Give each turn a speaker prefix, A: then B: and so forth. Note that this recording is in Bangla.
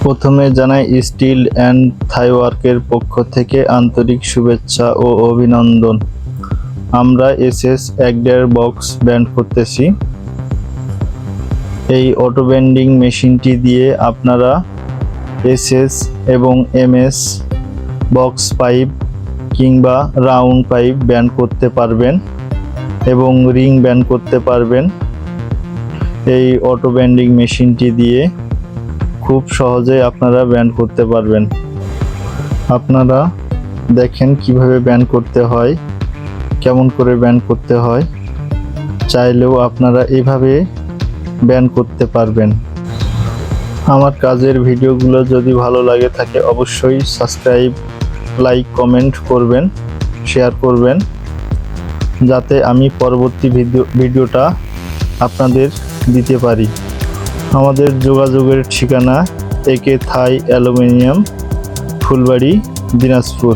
A: প্রথমে জানাই স্টিল অ্যান্ড থাইওয়ার্কের পক্ষ থেকে আন্তরিক শুভেচ্ছা ও অভিনন্দন। আমরা এসএস 1.5 বক্স ব্যান্ড করতেছি। এই অটো বেন্ডিং মেশিনটি দিয়ে আপনারা এসএস এবং এমএস বক্স পাইপ কিংবা রাউন্ড পাইপ ব্যান্ড করতে পারবেন এবং রিং ব্যান্ড করতে পারবেন। এই অটো বেন্ডিং মেশিনটি দিয়ে খুব সহজে আপনারা ব্যান্ড করতে পারবেন। আপনারা দেখেন কিভাবে ব্যান্ড করতে হয়, কেমন করে ব্যান্ড করতে হয়। চাইলেও আপনারা এভাবে ব্যান্ড করতে পারবেন। আমার কাজের ভিডিওগুলো যদি ভালো লাগে থাকে অবশ্যই সাবস্ক্রাইব, লাইক, কমেন্ট করবেন, শেয়ার করবেন, যাতে আমি পরবর্তী ভিডিওটা আপনাদের দিতে পারি। আমাদের যোগাযোগের ঠিকানা AK থাই অ্যালুমিনিয়াম, ফুলবাড়ি, দিনাজপুর।